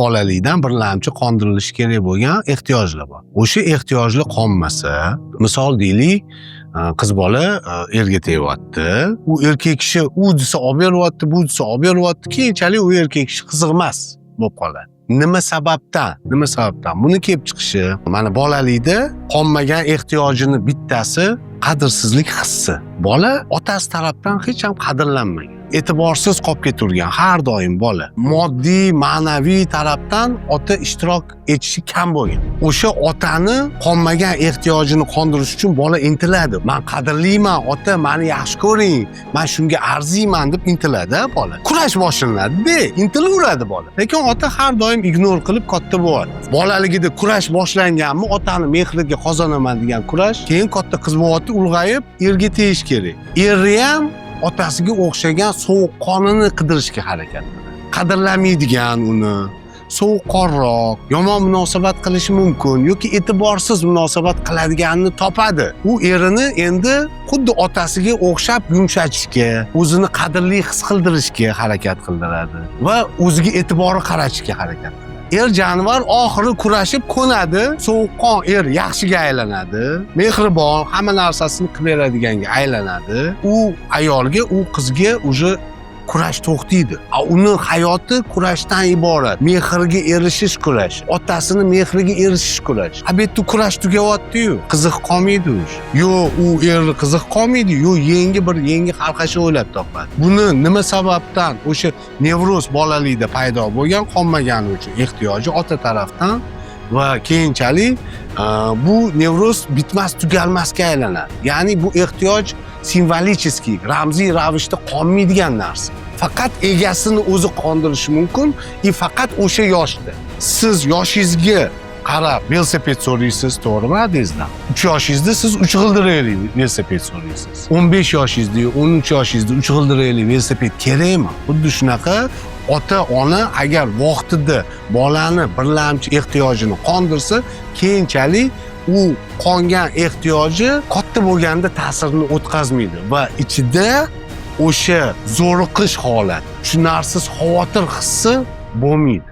bolalikdan birlamchi qondirilishi kerak bo'lgan ehtiyojlar bor. O'sha ehtiyojlar qonmasa, misol deylik, qiz bola erga tegyapti, u erkak kishi u desa olib beryapti, bu desa olib beryapti, keyinchalik u erkak kishi qiziq emas bo'lib qoladi. Nima sababdan? Buni kelib chiqishi, mana bolalikda qonmagan ehtiyojini bittasi qadrsizlik hissi. Bola otasi tarafdan hech ham qadrlanmagan. E'tiborsiz qolib keturgan har doim bola. Moddiy, ma'naviy tarafdan ota ishtirok etishi kam bo'lgan. O'sha otani qonmagan ehtiyojini qondirish uchun bola intiladi. Men qadrliman, ota, meni yaxshi ko'ring, men shunga arziyman deb intiladi bola. Kurash boshlanadi, intilaveradi bola. Lekin ota har doim ignor qilib katta bo'ladi. Bolaligida kurash boshlanganmi, otani mehriga qozonaman degan kurash, keyin katta qiz bo'ladi, ulg'ayib erga tegish kerak. Erni ham otasiga o'xshagan sovuqqonini qidirishga harakat qiladi. Qadrlamaydigan uni, sovuqqonroq, yomon munosabat qilishi mumkin yoki e'tiborsiz munosabat qiladiganini topadi. U erini endi xuddi otasiga o'xshab yumshatishga, o'zini qadrli his qildirishga harakat qildiradi va o'ziga e'tibori qaratishga harakat qiladi. Er jonivor oxiri kurashib ko'nadi, sovuqqon er yaxshiga aylanadi, mehribon, hamma narsasini qilib beradiganga aylanadi. U ayolga, u qizga uje kurash to'xtaydi. Uni hayoti kurashdan iborat. Mehrga erishish kurash, otasini mehriga erishish kurash. Albatta kurash tugayapti-yu, qiziq qolmaydi u. Yo, u er qiziq qolmaydi, yo yangi xalqasha o'ylab topadi. Buni nima sababdan? O'sha nevroz bolalikda paydo bo'lgan qonmagani uchun ehtiyoji ota tarafdan va keyinchalik bu nevroz bitmas tugalmasga aylanadi. Ya'ni bu ehtiyoj simbolicheskiy, ramziy ravishda qonmaydigan narsa. Faqat egasini o'zi qondirishi mumkin, faqat o'sha yoshda. Siz yoshingizga qarab velosiped so'raysiz, to'g'rimi adizlar? 3 yoshingizda siz 3 g'ildirayli velosiped so'raysiz. 15 yoshingizda, 13 yoshingizda 3 g'ildirayli velosiped kerakmi? Xuddi shunaqa ota-ona agar vaqtida bolani birlamchi ehtiyojini qondirsa, keyinchalik u qongan ehtiyoji katta bo'lganda ta'sirini o'tkazmaydi va ichida o'sha zo'riqish holat, tushunarsiz xavotir hissi bo'lmaydi.